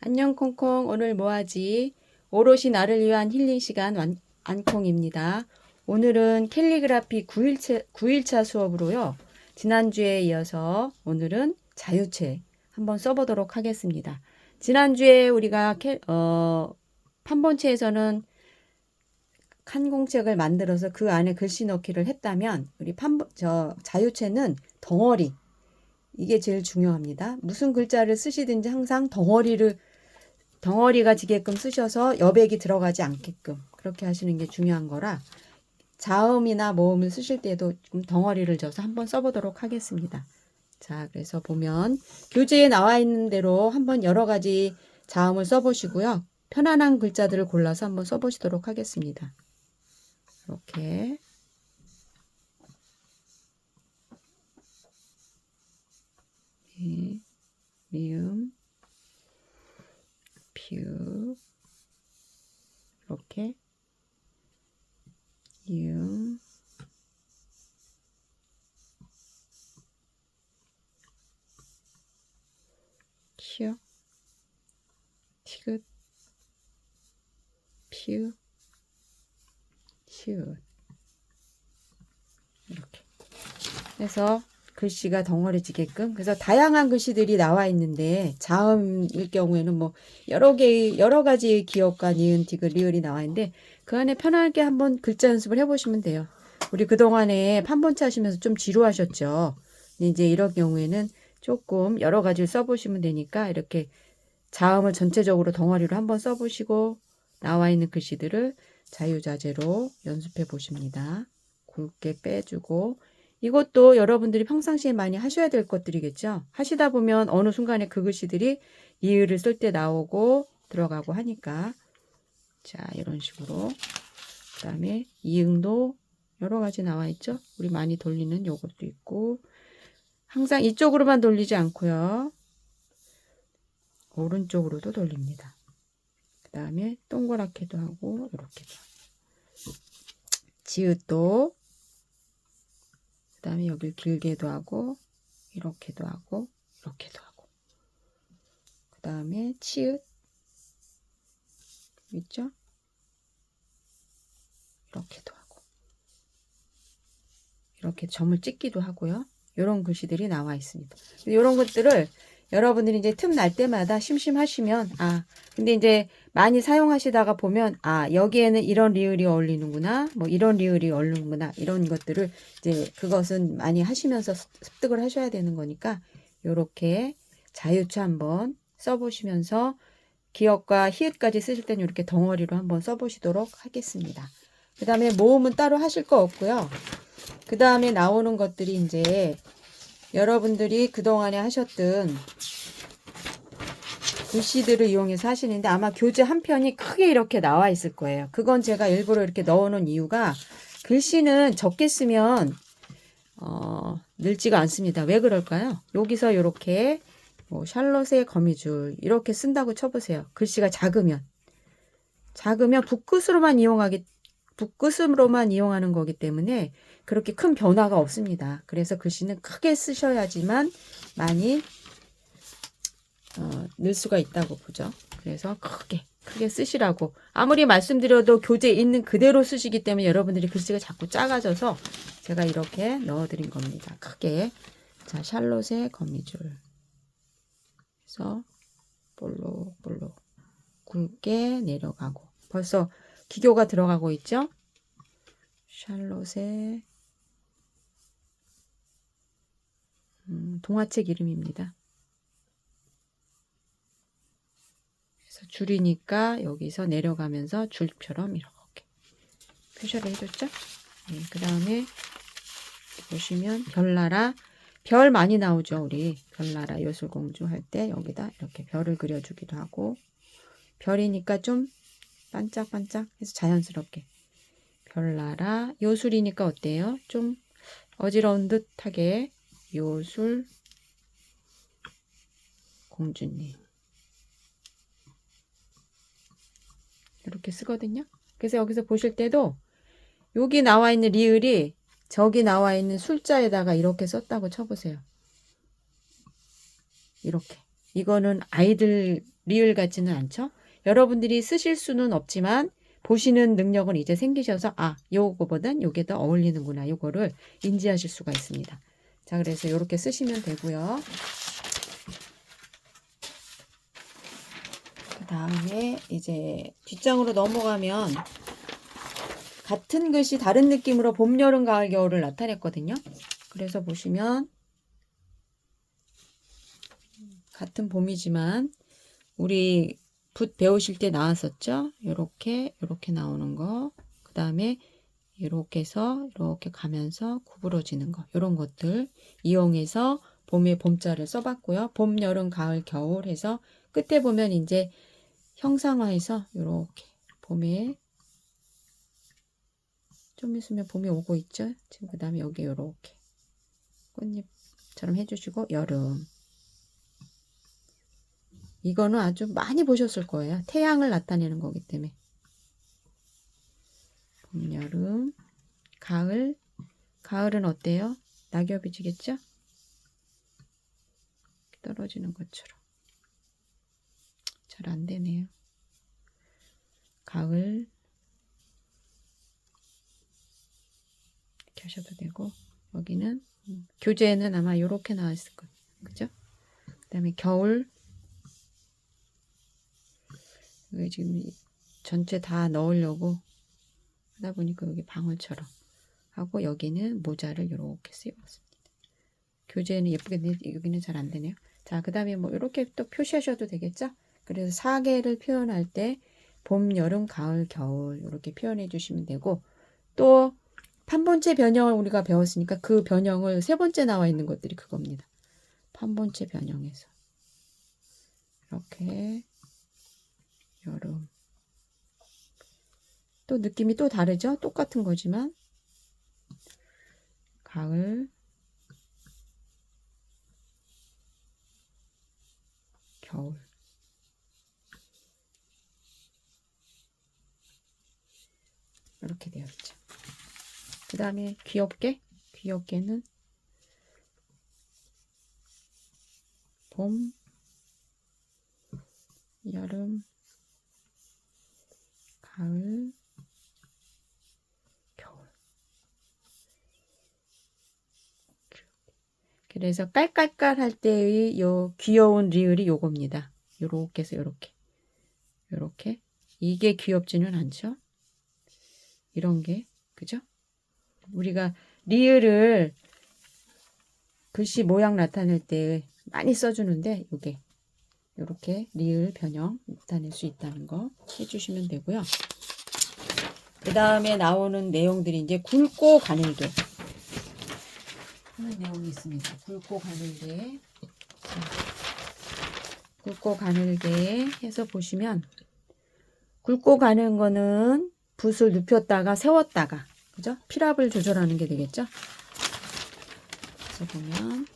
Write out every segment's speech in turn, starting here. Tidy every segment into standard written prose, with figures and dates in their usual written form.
안녕 콩콩, 오늘 뭐하지? 오롯이 나를 위한 힐링 시간 안콩입니다. 오늘은 캘리그라피 9일차 수업으로요. 지난주에 이어서 오늘은 자유체 한번 써보도록 하겠습니다. 지난주에 우리가 판본체에서는 칸공책을 만들어서 그 안에 글씨 넣기를 했다면 우리 자유체는 덩어리, 이게 제일 중요합니다. 무슨 글자를 쓰시든지 항상 덩어리가 지게끔 쓰셔서 여백이 들어가지 않게끔 그렇게 하시는 게 중요한 거라, 자음이나 모음을 쓰실 때도 좀 덩어리를 져서 한번 써보도록 하겠습니다. 자, 그래서 보면 교재에 나와 있는 대로 한번 여러 가지 자음을 써보시고요. 편안한 글자들을 골라서 한번 써보시도록 하겠습니다. 이렇게 미음, 퓨, 이렇게 이응, 키읔, 티긋, 퓨, 시읒, 이렇게 해서 글씨가 덩어리지게끔, 그래서 다양한 글씨들이 나와 있는데 자음일 경우에는 뭐 여러 가지 기억과 니은, 디귿, 리을이 나와 있는데 그 안에 편하게 한번 글자 연습을 해보시면 돼요. 우리 그동안에 판본체 하시면서 좀 지루하셨죠. 이제 이런 경우에는 조금 여러 가지를 써보시면 되니까 이렇게 자음을 전체적으로 덩어리로 한번 써보시고 나와 있는 글씨들을 자유자재로 연습해 보십니다. 굵게 빼주고, 이것도 여러분들이 평상시에 많이 하셔야 될 것들이겠죠. 하시다 보면 어느 순간에 그 글씨들이 이을을 쓸 때 나오고 들어가고 하니까, 자, 이런 식으로. 그 다음에 이응도 여러 가지 나와 있죠. 우리 많이 돌리는 요것도 있고, 항상 이쪽으로만 돌리지 않고요, 오른쪽으로도 돌립니다. 그 다음에 동그랗게도 하고 이렇게도 하고, 지읒도 그 다음에 여길 길게도 하고 이렇게도 하고 이렇게도 하고, 그 다음에 치읓 있죠? 이렇게도 하고 이렇게 점을 찍기도 하고요. 이런 글씨들이 나와 있습니다. 이런 것들을 여러분들이 이제 틈 날 때마다 심심하시면, 근데 이제 많이 사용하시다가 보면, 여기에는 이런 리을이 어울리는구나, 뭐 이런 리을이 어울리는구나, 이런 것들을 이제 그것은 많이 하시면서 습득을 하셔야 되는 거니까, 요렇게 자유체 한번 써보시면서 기역과 히읗까지 쓰실 때는 이렇게 덩어리로 한번 써보시도록 하겠습니다. 그 다음에 모음은 따로 하실 거 없고요. 그 다음에 나오는 것들이 이제 여러분들이 그동안에 하셨던 글씨들을 이용해서 하시는데, 아마 교재 한 편이 크게 이렇게 나와 있을 거예요. 그건 제가 일부러 이렇게 넣어놓은 이유가, 글씨는 적게 쓰면 늘지가 않습니다. 왜 그럴까요? 여기서 이렇게 뭐 샬롯의 거미줄 이렇게 쓴다고 쳐보세요. 글씨가 작으면 붓끝으로만 이용하는 거기 때문에 그렇게 큰 변화가 없습니다. 그래서 글씨는 크게 쓰셔야지만 많이 늘 수가 있다고 보죠. 그래서 크게 쓰시라고, 아무리 말씀드려도 교재에 있는 그대로 쓰시기 때문에 여러분들이 글씨가 자꾸 작아져서 제가 이렇게 넣어드린 겁니다. 크게. 자, 샬롯의 거미줄. 그래서 볼록볼록 굵게 내려가고, 벌써 기교가 들어가고 있죠. 샬롯의 동화책 이름입니다. 그래서 줄이니까 여기서 내려가면서 줄처럼 이렇게 표시를 해줬죠. 네, 그 다음에 보시면 별나라, 별 많이 나오죠. 우리 별나라 요술공주 할 때 여기다 이렇게 별을 그려주기도 하고, 별이니까 좀 반짝반짝 해서 자연스럽게, 별나라 요술이니까 어때요? 좀 어지러운 듯하게 요술 공주님 이렇게 쓰거든요. 그래서 여기서 보실 때도 여기 나와 있는 리을이 저기 나와 있는 술자에다가 이렇게 썼다고 쳐보세요. 이렇게 이거는 아이들 리을 같지는 않죠? 여러분들이 쓰실 수는 없지만 보시는 능력은 이제 생기셔서 요거보단 요게 더 어울리는구나. 요거를 인지하실 수가 있습니다. 자, 그래서 이렇게 쓰시면 되고요. 그 다음에 이제 뒷장으로 넘어가면 같은 글씨 다른 느낌으로 봄, 여름, 가을, 겨울을 나타냈거든요. 그래서 보시면 같은 봄이지만 우리 붓 배우실 때 나왔었죠? 요렇게 나오는 거. 그 다음에 이렇게 해서 이렇게 가면서 구부러지는 거. 요런 것들 이용해서 봄에 봄자를 써봤고요. 봄, 여름, 가을, 겨울 해서 끝에 보면 이제 형상화해서 요렇게 봄에 좀 있으면 봄이 오고 있죠? 지금 그 다음에 여기 요렇게 꽃잎처럼 해주시고 여름. 이거는 아주 많이 보셨을 거예요. 태양을 나타내는 거기 때문에. 봄, 여름, 가을. 가을은 어때요? 낙엽이 지겠죠? 떨어지는 것처럼. 잘 안 되네요. 가을. 이렇게 하셔도 되고, 여기는, 교재에는 아마 이렇게 나왔을 거예요. 그죠? 그 다음에 겨울. 여기 지금 전체 다 넣으려고 하다 보니까 여기 방울처럼 하고, 여기는 모자를 이렇게 씌웠습니다. 교재에는 예쁘게 되는데 여기는 잘 안 되네요. 자, 그 다음에 뭐 이렇게 또 표시하셔도 되겠죠? 그래서 4개를 표현할 때 봄, 여름, 가을, 겨울 이렇게 표현해 주시면 되고, 또 판본체 변형을 우리가 배웠으니까 그 변형을 세 번째 나와 있는 것들이 그겁니다. 판본체 변형에서 이렇게 여름. 또 느낌이 또 다르죠? 똑같은 거지만 가을, 겨울. 이렇게 되어 있죠. 그 다음에 귀엽게는 봄, 여름, 가을, 겨울. 그래서 깔깔깔 할 때의 요 귀여운 리을이 요겁니다. 요렇게 해서 요렇게. 이게 귀엽지는 않죠? 이런 게, 그죠? 우리가 리을을 글씨 모양 나타낼 때 많이 써주는데 요게 요렇게 리을 변형 나타낼 수 있다는 거 해주시면 되고요. 그 다음에 나오는 내용들이 이제 굵고 가늘게 하는 내용이 있습니다. 굵고 가늘게. 굵고 가늘게 해서 보시면 굵고 가는 거는 붓을 눕혔다가 세웠다가 그죠? 필압을 조절하는 게 되겠죠? 그래서 보면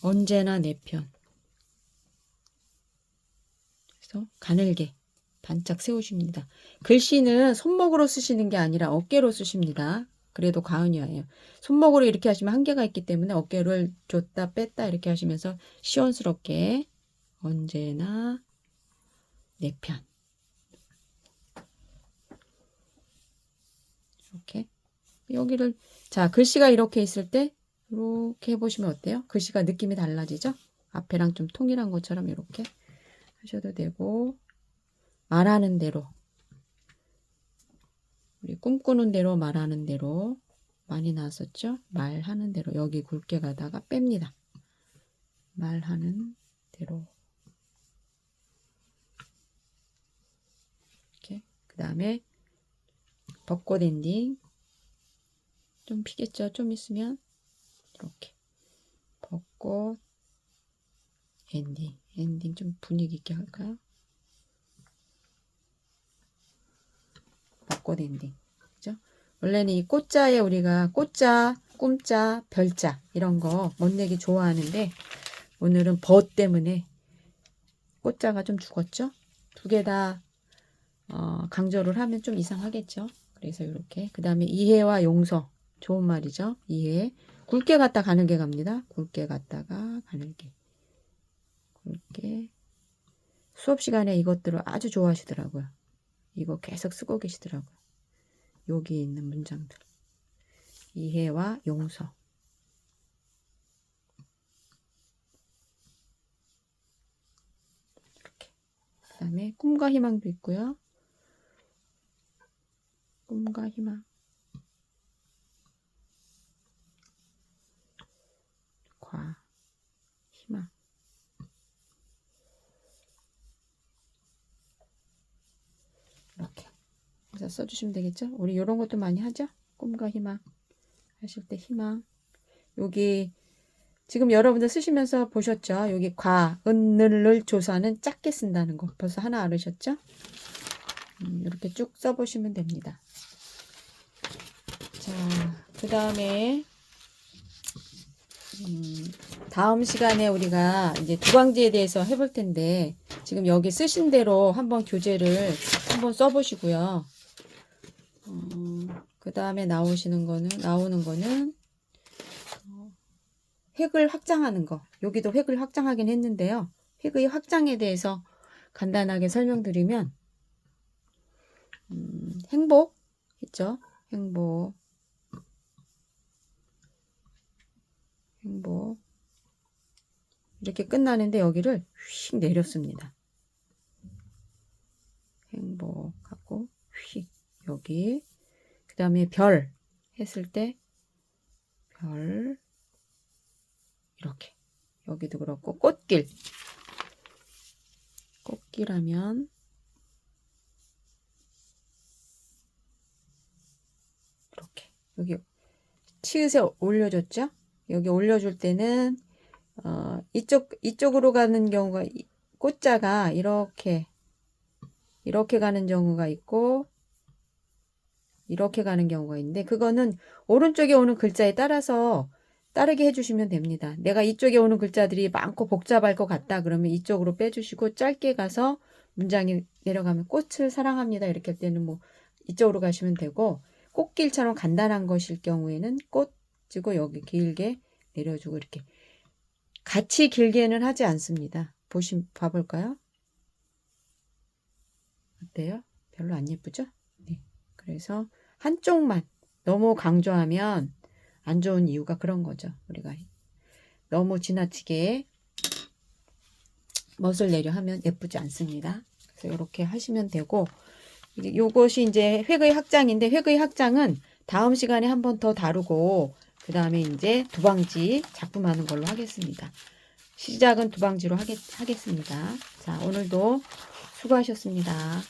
언제나 내 편. 그래서 가늘게 반짝 세우십니다. 글씨는 손목으로 쓰시는 게 아니라 어깨로 쓰십니다. 그래도 가은이어예요. 손목으로 이렇게 하시면 한계가 있기 때문에 어깨를 줬다 뺐다 이렇게 하시면서 시원스럽게 언제나 내 편. 이렇게 여기를 자 글씨가 이렇게 있을 때 이렇게 해보시면 어때요? 글씨가 느낌이 달라지죠? 앞에랑 좀 통일한 것처럼 이렇게 하셔도 되고 말하는 대로 우리 꿈꾸는 대로 말하는 대로 많이 나왔었죠? 말하는 대로 여기 굵게 가다가 뺍니다. 말하는 대로 이렇게 그 다음에 벚꽃 엔딩 좀 피겠죠? 좀 있으면 이렇게 벚꽃 엔딩 좀 분위기 있게 할까요? 벚꽃 엔딩 그죠? 원래는 이 꽃자에 우리가 꽃자, 꿈자, 별자 이런 거 멋내기 좋아하는데 오늘은 벗 때문에 꽃자가 좀 죽었죠? 두 개 다 강조를 하면 좀 이상하겠죠? 그래서 이렇게 그 다음에 이해와 용서 좋은 말이죠? 이해 굵게 갔다 가늘게 갑니다. 굵게 갔다가 가늘게 이렇게 수업 시간에 이것들을 아주 좋아하시더라고요. 이거 계속 쓰고 계시더라고요. 여기 있는 문장들. 이해와 용서. 이렇게. 그 다음에 꿈과 희망도 있고요. 꿈과 희망. 희망. 이렇게 해서 써주시면 되겠죠? 우리 이런 것도 많이 하죠? 꿈과 희망 하실 때 희망. 여기 지금 여러분들 쓰시면서 보셨죠? 여기 과, 은, 을 조사는 작게 쓴다는 거 벌써 하나 알으셨죠? 이렇게 쭉 써보시면 됩니다. 자, 그 다음에 다음 시간에 우리가 이제 두방지에 대해서 해볼 텐데 지금 여기 쓰신 대로 한번 교재를 한번 써보시고요. 그 다음에 나오는 거는 획을 확장하는 거. 여기도 획을 확장하긴 했는데요. 획의 확장에 대해서 간단하게 설명드리면 행복 했죠. 행복 이렇게 끝나는데 여기를 휙 내렸습니다. 행복하고 휙 여기. 그 다음에 별 했을 때 별 이렇게 여기도 그렇고 꽃길 하면 이렇게 여기 치읓에 올려줬죠. 여기 올려줄 때는 이쪽으로 가는 경우가 꽃자가 이렇게 가는 경우가 있고 이렇게 가는 경우가 있는데 그거는 오른쪽에 오는 글자에 따라서 따르게 해주시면 됩니다. 내가 이쪽에 오는 글자들이 많고 복잡할 것 같다 그러면 이쪽으로 빼주시고 짧게 가서 문장이 내려가면 꽃을 사랑합니다 이렇게 할 때는 뭐 이쪽으로 가시면 되고 꽃길처럼 간단한 것일 경우에는 꽃 지고 여기 길게 내려주고 이렇게 같이 길게는 하지 않습니다. 봐볼까요? 어때요? 별로 안 예쁘죠? 네. 그래서 한쪽만 너무 강조하면 안 좋은 이유가 그런 거죠. 우리가 너무 지나치게 멋을 내려 하면 예쁘지 않습니다. 그래서 이렇게 하시면 되고 이것이 이제 획의 확장인데 획의 확장은 다음 시간에 한 번 더 다루고 그 다음에 이제 두방지 작품하는 걸로 하겠습니다. 시작은 두방지로 하겠습니다. 자, 오늘도 수고하셨습니다.